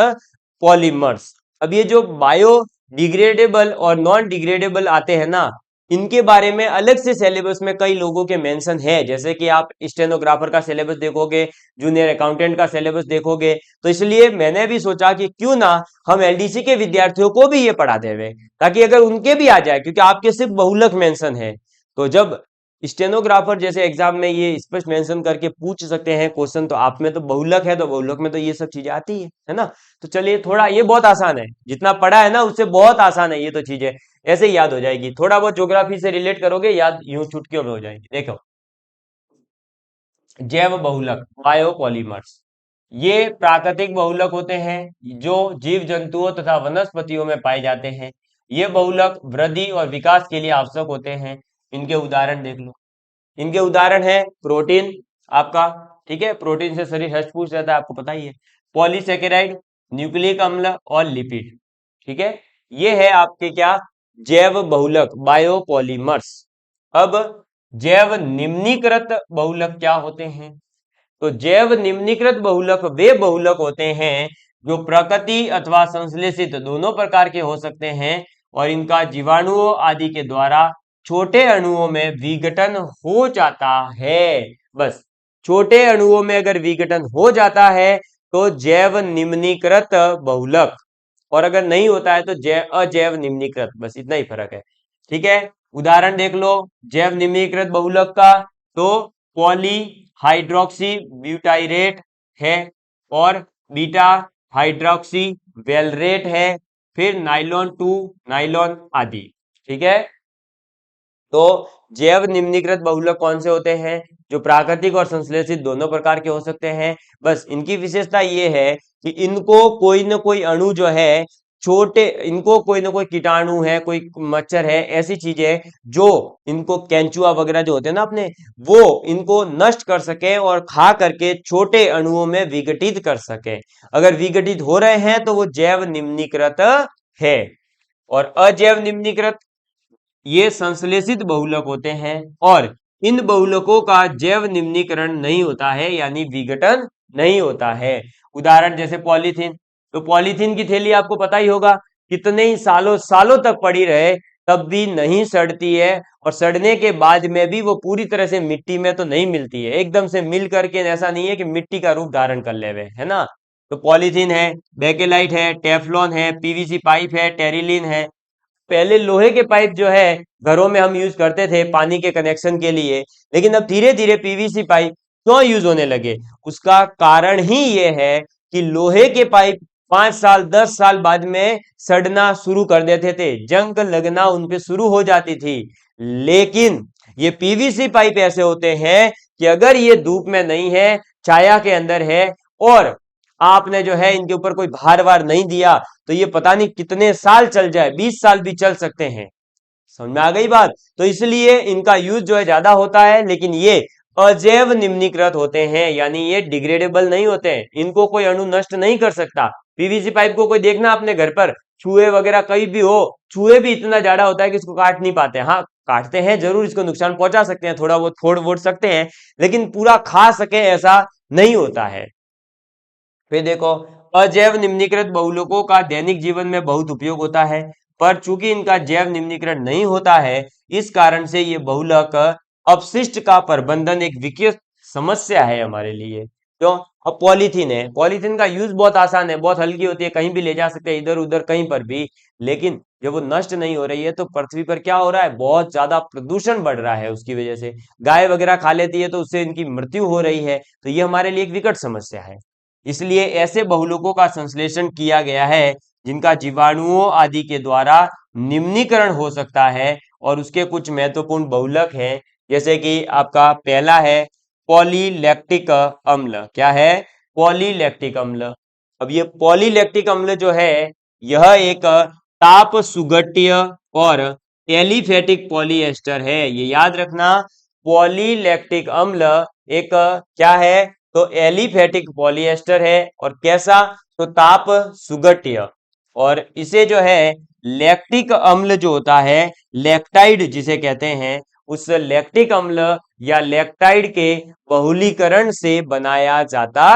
पॉलीमर्स। अब ये जो बायोडिग्रेडेबल और नॉन डिग्रेडेबल आते हैं ना, इनके बारे में अलग से सिलेबस में कई लोगों के मेंशन है। जैसे कि आप स्टेनोग्राफर का सिलेबस देखोगे, जूनियर अकाउंटेंट का सिलेबस देखोगे, तो इसलिए मैंने भी सोचा कि क्यों ना हम एलडीसी के विद्यार्थियों को भी ये पढ़ा देवे, ताकि अगर उनके भी आ जाए, क्योंकि आपके सिर्फ बहुलक मेंशन है। तो जब स्टेनोग्राफर जैसे एग्जाम में ये स्पष्ट मेंशन करके पूछ सकते हैं क्वेश्चन, तो आप में तो बहुलक है, तो बहुलक में तो ये सब चीजें आती है ना। तो चलिए, थोड़ा ये बहुत आसान है, जितना पढ़ा है ना उससे बहुत आसान है ये तो चीजें, ऐसे ही याद हो जाएगी। थोड़ा बहुत ज्योग्राफी से रिलेट करोगे, याद यूं चुटकियों में हो जाएगी। देखो, जैव बहुलक बायोपॉलीमर्स, ये प्राकृतिक बहुलक होते हैं जो जीव जंतुओं तथा वनस्पतियों में पाए जाते हैं। ये बहुलक वृद्धि और विकास के लिए आवश्यक होते हैं। इनके उदाहरण देख लो। इनके उदाहरण है प्रोटीन आपका, ठीक है, प्रोटीन से शरीर हष्ट पुष्ट रहता है, आपको पता ही है। पॉलीसेकेराइड, न्यूक्लिक अम्ल और लिपिड, ठीक है, ये है आपके क्या, जैव बहुलक बायोपॉलीमर्स। अब जैव निम्नीकृत बहुलक क्या होते हैं? तो जैव निम्नीकृत बहुलक वे बहुलक होते हैं जो प्रकृति अथवा संश्लेषित दोनों प्रकार के हो सकते हैं, और इनका जीवाणुओं आदि के द्वारा छोटे अणुओं में विघटन हो जाता है। बस, छोटे अणुओं में अगर विघटन हो जाता है तो जैव निम्नीकृत बहुलक, और अगर नहीं होता है तो अजैव निम्नीकृत, बस इतना ही फर्क है। ठीक है, उदाहरण देख लो जैव निम्नीकृत बहुलक का। तो पॉली हाइड्रोक्सी ब्यूटाइरेट है, और बीटा हाइड्रोक्सी वेलरेट है, फिर नाइलॉन 2 नाइलॉन आदि। ठीक है, तो जैव निम्नीकृत बहुलक कौन से होते हैं? जो प्राकृतिक और संश्लेषित दोनों प्रकार के हो सकते हैं। बस इनकी विशेषता ये है कि इनको कोई ना कोई अणु जो है, छोटे, इनको कोई ना कोई कीटाणु है, कोई मच्छर है, ऐसी चीजें जो इनको केंचुआ वगैरह जो होते हैं ना अपने, वो इनको नष्ट कर सके और खा करके छोटे अणुओं में विघटित कर सके। अगर विघटित हो रहे हैं तो वो जैव निम्नीकृत है। और अजैव निम्नीकृत, ये संश्लेषित बहुलक होते हैं, और इन बहुलकों का जैव निम्नीकरण नहीं होता है, यानी विघटन नहीं होता है। उदाहरण जैसे पॉलीथीन। तो पॉलीथीन की थैली आपको पता ही होगा, कितने ही सालों सालों तक पड़ी रहे तब भी नहीं सड़ती है, और सड़ने के बाद में भी वो पूरी तरह से मिट्टी में तो नहीं मिलती है, एकदम से मिल करके ऐसा नहीं है कि मिट्टी का रूप धारण कर लेवे, है ना। तो पॉलीथीन है, बेकेलाइट है, टेफ्लॉन है, पीवीसी पाइप है, टेरिलीन है। पहले लोहे के पाइप जो है घरों में हम यूज करते थे पानी के कनेक्शन के लिए, लेकिन अब धीरे धीरे पीवीसी पाइप क्यों यूज होने लगे? उसका कारण ही ये है कि लोहे के पाइप 5 साल 10 साल बाद में सड़ना शुरू कर देते थे, जंग लगना उनपे शुरू हो जाती थी। लेकिन ये पीवीसी पाइप ऐसे होते हैं कि अगर ये धूप में नहीं है, छाया के अंदर है, और आपने जो है इनके ऊपर कोई भार वार नहीं दिया, तो ये पता नहीं कितने साल चल जाए, 20 साल भी चल सकते हैं। समझ में आ गई बात? तो इसलिए इनका यूज जो है ज्यादा होता है, लेकिन ये अजैव निम्नीकृत होते हैं, यानी ये डिग्रेडेबल नहीं होते हैं, इनको कोई अणु नष्ट नहीं कर सकता। पीवीसी पाइप को कोई देखना अपने घर पर, चूहे वगैरह कहीं भी हो, चूहे भी इतना ज्यादा होता है कि इसको काट नहीं पाते। हाँ, काटते हैं जरूर, इसको नुकसान पहुंचा सकते हैं, थोड़ा बहुत फोड़ वोड़ सकते हैं, लेकिन पूरा खा सके ऐसा नहीं होता है। फिर देखो, अजैव निम्नीकृत बहुलकों का दैनिक जीवन में बहुत उपयोग होता है, पर चूंकि इनका जैव निम्नीकरण नहीं होता है, इस कारण से ये बहुलक अपशिष्ट का प्रबंधन एक विकट समस्या है हमारे लिए। क्यों? अब पॉलीथीन है, पॉलीथीन का यूज बहुत आसान है, बहुत हल्की होती है, कहीं भी ले जा सकते हैं, इधर उधर कहीं पर भी। लेकिन जब वो नष्ट नहीं हो रही है तो पृथ्वी पर क्या हो रहा है? बहुत ज्यादा प्रदूषण बढ़ रहा है, उसकी वजह से गाय वगैरह खा लेती है तो उससे इनकी मृत्यु हो रही है। तो ये हमारे लिए एक विकट समस्या है। इसलिए ऐसे बहुलकों का संश्लेषण किया गया है जिनका जीवाणुओं आदि के द्वारा निम्नीकरण हो सकता है, और उसके कुछ महत्वपूर्ण बहुलक हैं, जैसे कि आपका पहला है पॉलीलैक्टिक अम्ल। क्या है? पॉलीलैक्टिक अम्ल। अब ये पॉलीलैक्टिक अम्ल जो है, यह एक ताप सुगठीय और टेलीफेटिक पॉलीएस्टर है। ये याद रखना, पॉलीलैक्टिक अम्ल एक क्या है? तो एलिफेटिक पॉलीएस्टर है। और कैसा? तो ताप सुगठीय। और इसे जो है लैक्टिक अम्ल जो होता है, लैक्टाइड जिसे कहते हैं, उस लैक्टिक अम्ल या लैक्टाइड के बहुलीकरण से बनाया जाता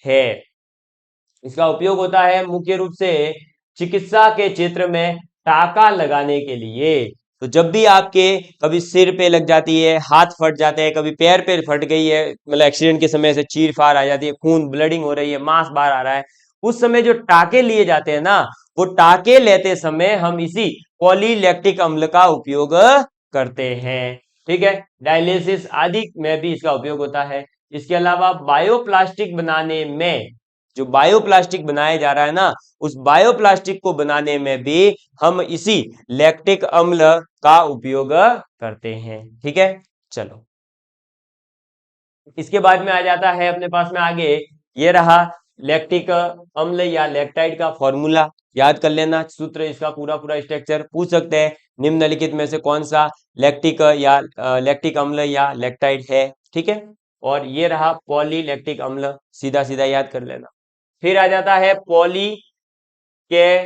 है। इसका उपयोग होता है मुख्य रूप से चिकित्सा के क्षेत्र में टाका लगाने के लिए। तो जब भी आपके कभी सिर पे लग जाती है, हाथ फट जाते हैं, कभी पैर पे फट गई है, मतलब एक्सीडेंट के समय से चीर फाड़ आ जाती है, खून ब्लडिंग हो रही है, मांस बाहर आ रहा है, उस समय जो टाके लिए जाते हैं ना, वो टाके लेते समय हम इसी पॉलीलैक्टिक अम्ल का उपयोग करते हैं। ठीक है, डायलिसिस आदि में भी इसका उपयोग होता है। इसके अलावा बायोप्लास्टिक बनाने में, जो बायोप्लास्टिक बनाया जा रहा है ना, उस बायोप्लास्टिक को बनाने में भी हम इसी लैक्टिक अम्ल का उपयोग करते हैं। ठीक है, चलो इसके बाद में आ जाता है अपने पास में आगे, ये रहा लैक्टिक अम्ल या लैक्टाइड का फॉर्मूला। याद कर लेना सूत्र, इसका पूरा पूरा स्ट्रक्चर। पूछ सकते हैं निम्नलिखित में से कौन सा लैक्टिक या लैक्टिक अम्ल या लैक्टाइड है। ठीक है, और ये रहा पॉलीलैक्टिक अम्ल, सीधा सीधा याद कर लेना। फिर आ जाता है पॉली के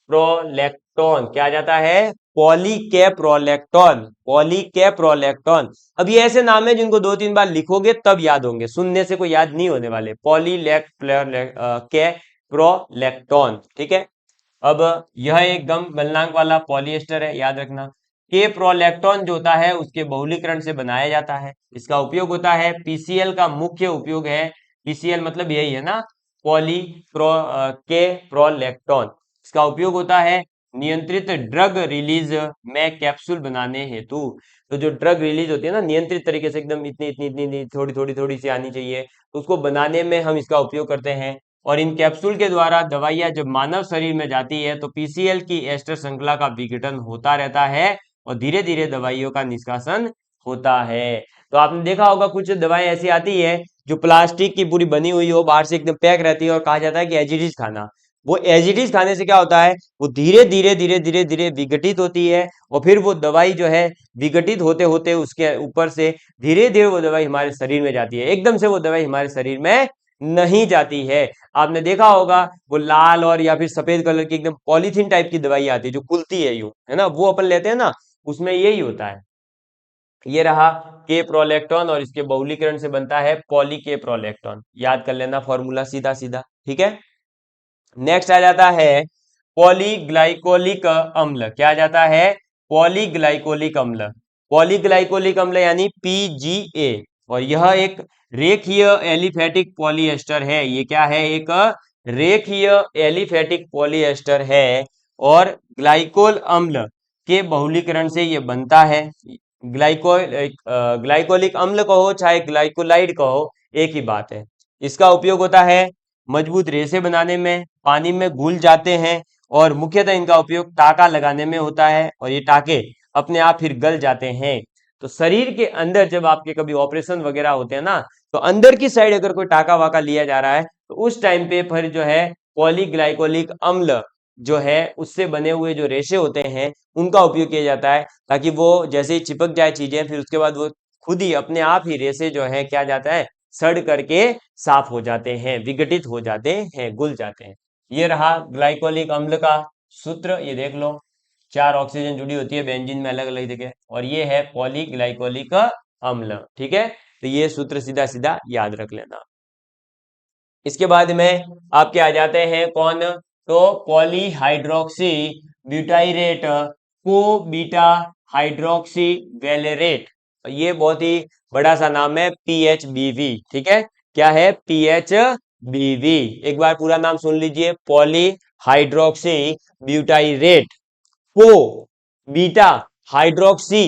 प्रोलैक्टोन। क्या आ जाता है? पॉली के प्रोलैक्टोन, पॉली के प्रोलैक्टोन। अब ये ऐसे नाम है जिनको 2-3 बार लिखोगे तब याद होंगे, सुनने से कोई याद नहीं होने वाले। के प्रोलैक्टोन। ठीक है, अब यह एक गम गलनांक वाला पॉलिएस्टर है, याद रखना। के प्रोलैक्टोन जो होता है उसके बहुलीकरण से बनाया जाता है। इसका उपयोग होता है, पीसीएल का मुख्य उपयोग है, पीसीएल मतलब यही है ना, पॉली के प्रोलैक्टोन। इसका उपयोग होता है नियंत्रित ड्रग रिलीज में कैप्सूल बनाने हेतु। तो जो ड्रग रिलीज होती है ना, नियंत्रित तरीके से, एकदम इतनी इतनी इतनी इतनी, थोड़ी थोड़ी थोड़ी सी आनी चाहिए, तो उसको बनाने में हम इसका उपयोग करते हैं। और इन कैप्सूल के द्वारा दवाइयां जब मानव शरीर में जाती है तो पीसीएल की एस्टर श्रृंखला का विघटन होता रहता है, और धीरे धीरे दवाइयों का निष्कासन होता है। तो आपने देखा होगा कुछ दवाएं ऐसी आती है जो प्लास्टिक की पूरी बनी हुई हो, बाहर से एकदम पैक रहती है, और कहा जाता है कि एज इट इज खाना। वो एज इट इज खाने से क्या होता है? वो धीरे धीरे धीरे धीरे धीरे विघटित होती है, और फिर वो दवाई जो है विघटित होते होते उसके ऊपर से धीरे धीरे वो दवाई हमारे शरीर में जाती है, एकदम से वो दवाई हमारे शरीर में नहीं जाती है। आपने देखा होगा वो लाल और या फिर सफेद कलर की एकदम पॉलीथीन टाइप की दवाई आती है जो खुलती है यूं, है ना, वो अपन लेते हैं ना, उसमें यही होता है। ये रहा के प्रोलैक्टोन, और इसके बहुलीकरण से बनता है पॉली के प्रोलैक्टोन। याद कर लेना फॉर्मूला सीधा सीधा। ठीक है, नेक्स्ट आ जाता है पॉलीग्लाइकोलिक अम्ल। क्या आ जाता है? पॉलीग्लाइकोलिक अम्ल। पॉलीग्लाइकोलिक अम्ल यानी पीजीए, और यह एक रेखीय एलिफेटिक पॉलीएस्टर है। ये क्या है? एक रेखीय एलिफेटिक पॉलीएस्टर है और ग्लाइकोल अम्ल के बहुलीकरण से ये बनता है। ग्लाइकोलिक अम्ल कहो चाहे ग्लाइकोलाइड कहो, एक ही बात है। इसका उपयोग होता है मजबूत रेशे बनाने में, पानी में घुल जाते हैं और मुख्यतः इनका उपयोग टाका लगाने में होता है और ये टाके अपने आप फिर गल जाते हैं। तो शरीर के अंदर जब आपके कभी ऑपरेशन वगैरह होते हैं ना, तो अंदर की साइड अगर कोई टाका वाका लिया जा रहा है तो उस टाइम पे फिर जो है पॉलीग्लाइकोलिक अम्ल जो है उससे बने हुए जो रेशे होते हैं उनका उपयोग किया जाता है, ताकि वो जैसे ही चिपक जाए चीजें फिर उसके बाद वो खुद ही अपने आप ही रेशे जो है क्या जाता है सड़ करके साफ हो जाते हैं, विघटित हो जाते हैं, घुल जाते हैं। ये रहा ग्लाइकोलिक अम्ल का सूत्र, ये देख लो। 4 ऑक्सीजन जुड़ी होती है बेंजीन में अलग अलग जगह, और ये है पॉलीग्लाइकोलिक अम्ल। ठीक है, तो ये सूत्र सीधा सीधा याद रख लेना। इसके बाद में आपके आ जाते हैं कौन, तो पॉलीहाइड्रोक्सी ब्यूटाइरेट को बीटा हाइड्रोक्सी वेलेरेट। ये बहुत ही बड़ा सा नाम है, PHBV। ठीक है, क्या है PHBV, एक बार पूरा नाम सुन लीजिए, पॉलीहाइड्रोक्सी ब्यूटाइरेट को बीटा हाइड्रोक्सी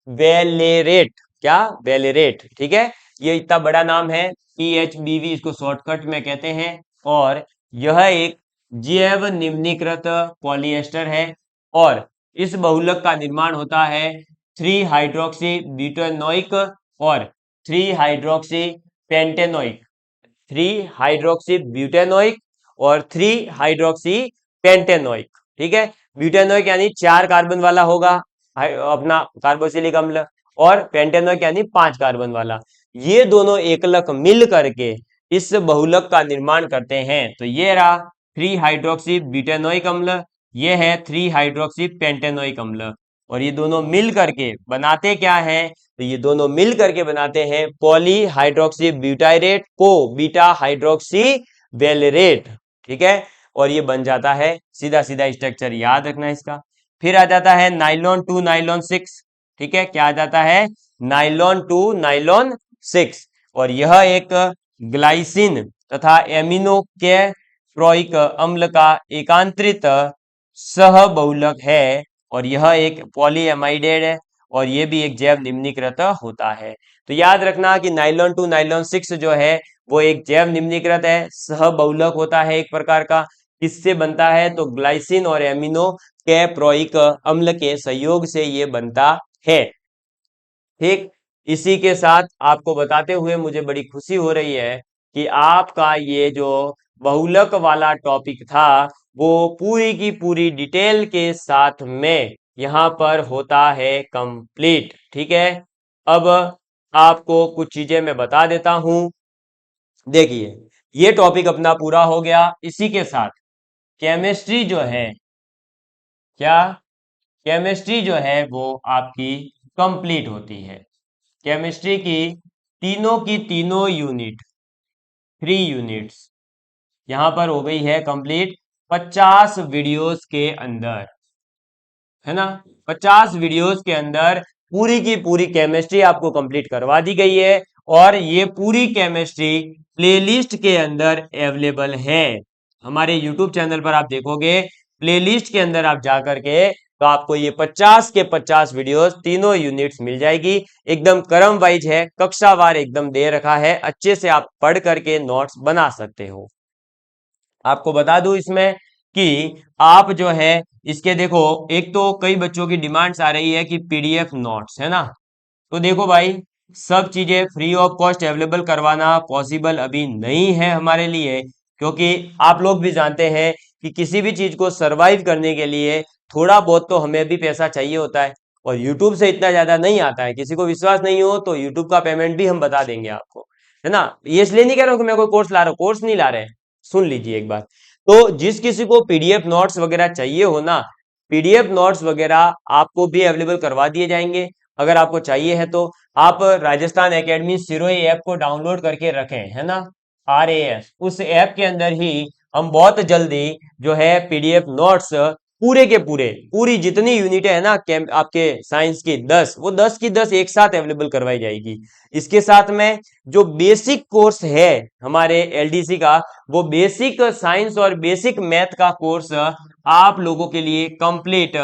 वेलेरेट, क्या वेलेरेट। ठीक है, ये इतना बड़ा नाम है, PHBV इसको शॉर्टकट में कहते हैं। और यह एक जैव निम्नीकृत पॉलीएस्टर है और इस बहुलक का निर्माण होता है 3 हाइड्रोक्सी ब्यूटेनोइक और 3 हाइड्रोक्सी पेंटेनोइक, 3 हाइड्रोक्सी ब्यूटेनोइक और 3 हाइड्रोक्सी पेंटेनोइक। ठीक है, ब्यूटेनोइक यानी 4 कार्बन वाला होगा अपना कार्बोक्सिलिक अम्ल, और पेंटेनोइक यानी 5 कार्बन वाला। ये दोनों एकलक मिल करके इस बहुलक का निर्माण करते हैं। तो ये रहा 3 हाइड्रोक्सी ब्यूटेनोइक अम्ल, ये है 3 हाइड्रोक्सी पेंटेनोइक अम्ल, और ये दोनों मिल करके बनाते क्या है, तो ये दोनों मिल करके बनाते हैं पॉलीहाइड्रोक्सी ब्यूटाइरेट को बीटा हाइड्रोक्सी वेलेरेट। ठीक है, और ये बन जाता है, सीधा सीधा स्ट्रक्चर याद रखना इसका। फिर आ जाता है नाइलॉन टू नाइलॉन 6। ठीक है, क्या आ जाता है, नाइलॉन टू नाइलॉन 6, और यह एक ग्लाइसिन तथा एमिनो के प्रोइक अम्ल का एकांतरित सह बहुलक है, और यह एक पॉलीएमाइडेड है, और ये भी एक जैव निम्नीकृत होता है। तो याद रखना कि नाइलॉन टू नाइलॉन 6 जो है वो एक जैव निम्नीकृत है, सह बहुलक होता है एक प्रकार का। किससे बनता है, तो ग्लाइसिन और एमिनो के प्रोइक अम्ल के सहयोग से ये बनता है। ठीक, इसी के साथ आपको बताते हुए मुझे बड़ी खुशी हो रही है कि आपका ये जो बहुलक वाला टॉपिक था वो पूरी की पूरी डिटेल के साथ में यहाँ पर होता है कंप्लीट। ठीक है, अब आपको कुछ चीजें मैं बता देता हूं। देखिए, ये टॉपिक अपना पूरा हो गया। इसी के साथ केमिस्ट्री जो है, क्या केमिस्ट्री जो है वो आपकी कंप्लीट होती है। केमिस्ट्री की तीनों यूनिट, 3 यूनिट्स यहां पर हो गई है कंप्लीट 50 वीडियोस के अंदर, है ना। 50 वीडियोस के अंदर पूरी की पूरी केमिस्ट्री आपको कंप्लीट करवा दी गई है, और ये पूरी केमिस्ट्री प्लेलिस्ट के अंदर अवेलेबल है। हमारे यूट्यूब चैनल पर आप देखोगे प्लेलिस्ट के अंदर आप जाकर के, तो आपको ये 50 के 50 वीडियोस तीनों यूनिट्स मिल जाएगी। एकदम क्रम वाइज है, कक्षावार एकदम दे रखा है, अच्छे से आप पढ़ करके नोट्स बना सकते हो। आपको बता दूं इसमें कि आप जो है इसके देखो, एक तो कई बच्चों की डिमांड्स आ रही है कि PDF नोट्स, है ना। तो देखो भाई, सब चीजें फ्री ऑफ कॉस्ट अवेलेबल करवाना पॉसिबल अभी नहीं है हमारे लिए, क्योंकि आप लोग भी जानते हैं कि किसी भी चीज को सरवाइव करने के लिए थोड़ा बहुत तो हमें भी पैसा चाहिए होता है, और यूट्यूब से इतना ज्यादा नहीं आता है। किसी को विश्वास नहीं हो तो यूट्यूब का पेमेंट भी हम बता देंगे आपको, है ना। ये इसलिए नहीं कह रहा हूं कि मैं कोई कोर्स ला रहा हूँ, कोर्स नहीं ला रहे हैं, सुन लीजिए एक बार। तो जिस किसी को PDF नोट्स वगैरह चाहिए हो ना, PDF नोट्स वगैरह आपको भी अवेलेबल करवा दिए जाएंगे। अगर आपको चाहिए है तो आप राजस्थान एकेडमी सिरोही ऐप को डाउनलोड करके रखें, है ना, RAS, उस ऐप के अंदर ही हम बहुत जल्दी जो है PDF नोट्स पूरे के पूरे पूरी जितनी यूनिट है ना आपके साइंस की 10, वो 10 की 10 एक साथ अवेलेबल करवाई जाएगी। इसके साथ में जो बेसिक कोर्स है हमारे एलडीसी का, वो बेसिक साइंस और बेसिक मैथ का कोर्स आप लोगों के लिए कंप्लीट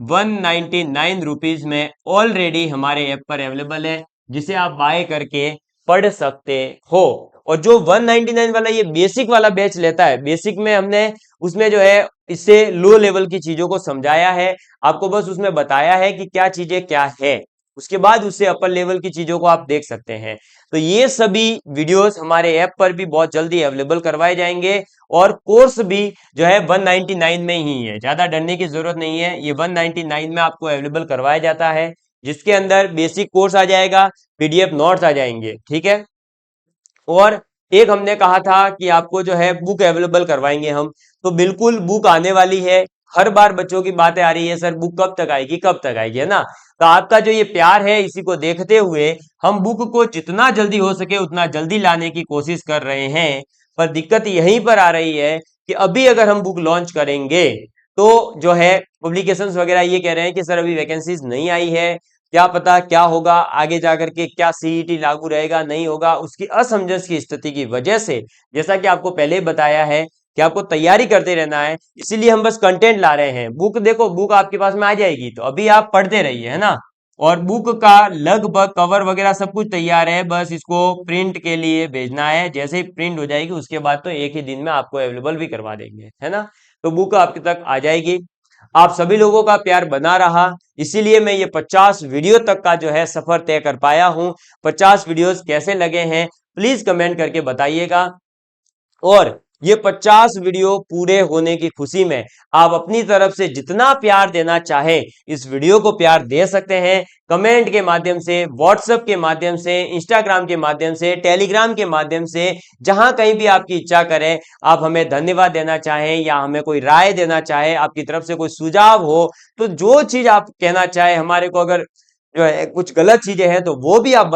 199 रुपीज में ऑलरेडी हमारे ऐप पर अवेलेबल है, जिसे आप बाय करके पढ़ सकते हो। और जो 199 वाला ये बेसिक वाला बैच लेता है, बेसिक में हमने उसमें जो है इससे लो लेवल की चीजों को समझाया है, आपको बस उसमें बताया है कि क्या चीजें क्या है, उसके बाद उससे अपर लेवल की चीजों को आप देख सकते हैं। तो ये सभी वीडियोस हमारे ऐप पर भी बहुत जल्दी अवेलेबल करवाए जाएंगे, और कोर्स भी जो है 199 में ही है, ज्यादा डरने की जरूरत नहीं है। ये 199 में आपको अवेलेबल करवाया जाता है, जिसके अंदर बेसिक कोर्स आ जाएगा, पीडीएफ नोट्स आ जाएंगे, ठीक है। और एक हमने कहा था कि आपको जो है बुक अवेलेबल करवाएंगे हम, तो बिल्कुल बुक आने वाली है। हर बार बच्चों की बातें आ रही है, सर बुक कब तक आएगी, कब तक आएगी, है ना। तो आपका जो ये प्यार है, इसी को देखते हुए हम बुक को जितना जल्दी हो सके उतना जल्दी लाने की कोशिश कर रहे हैं। पर दिक्कत यहीं पर आ रही है कि अभी अगर हम बुक लॉन्च करेंगे तो जो है पब्लिकेशंस वगैरह ये कह रहे हैं कि सर अभी वैकेंसीज नहीं आई है, क्या पता क्या होगा आगे जाकर के, क्या सीईटी लागू रहेगा नहीं होगा, उसकी असमंजस की स्थिति की वजह से, जैसा कि आपको पहले बताया है कि आपको तैयारी करते रहना है, इसीलिए हम बस कंटेंट ला रहे हैं। बुक देखो, बुक आपके पास में आ जाएगी, तो अभी आप पढ़ते रहिए, है ना। और बुक का लगभग कवर वगैरह सब कुछ तैयार है, बस इसको प्रिंट के लिए भेजना है। जैसे ही प्रिंट हो जाएगी उसके बाद तो एक ही दिन में आपको अवेलेबल भी करवा देंगे, है ना। तो बुक आपके तक आ जाएगी। आप सभी लोगों का प्यार बना रहा, इसीलिए मैं ये 50 वीडियो तक का जो है सफर तय कर पाया हूं। 50 वीडियोस कैसे लगे हैं प्लीज कमेंट करके बताइएगा। और ये 50 वीडियो पूरे होने की खुशी में आप अपनी तरफ से जितना प्यार देना चाहे इस वीडियो को प्यार दे सकते हैं, कमेंट के माध्यम से, व्हाट्सएप के माध्यम से, इंस्टाग्राम के माध्यम से, टेलीग्राम के माध्यम से, जहां कहीं भी आपकी इच्छा करें। आप हमें धन्यवाद देना चाहें या हमें कोई राय देना चाहे, आपकी तरफ से कोई सुझाव हो, तो जो चीज आप कहना चाहे हमारे को, अगर जो है कुछ गलत चीजें हैं तो वो भी आप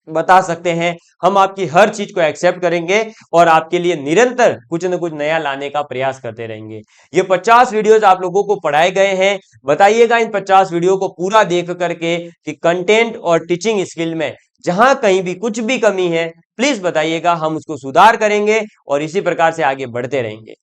बता सकते हैं। हम आपकी हर चीज को एक्सेप्ट करेंगे और आपके लिए निरंतर कुछ न कुछ नया लाने का प्रयास करते रहेंगे। ये 50 वीडियोस आप लोगों को पढ़ाए गए हैं, बताइएगा इन 50 वीडियो को पूरा देख करके कि कंटेंट और टीचिंग स्किल में जहां कहीं भी कुछ भी कमी है प्लीज बताइएगा, हम उसको सुधार करेंगे और इसी प्रकार से आगे बढ़ते रहेंगे।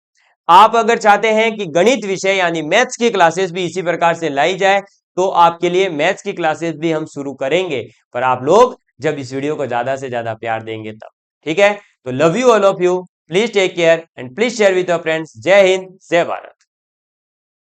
आप अगर चाहते हैं कि गणित विषय यानी मैथ्स की क्लासेस भी इसी प्रकार से लाई जाए, तो आपके लिए मैथ्स की क्लासेस भी हम शुरू करेंगे, पर आप लोग जब इस वीडियो को ज्यादा से ज्यादा प्यार देंगे तब, ठीक है। तो love you all of you, please take care and please share with your friends. जय हिंद, जय भारत।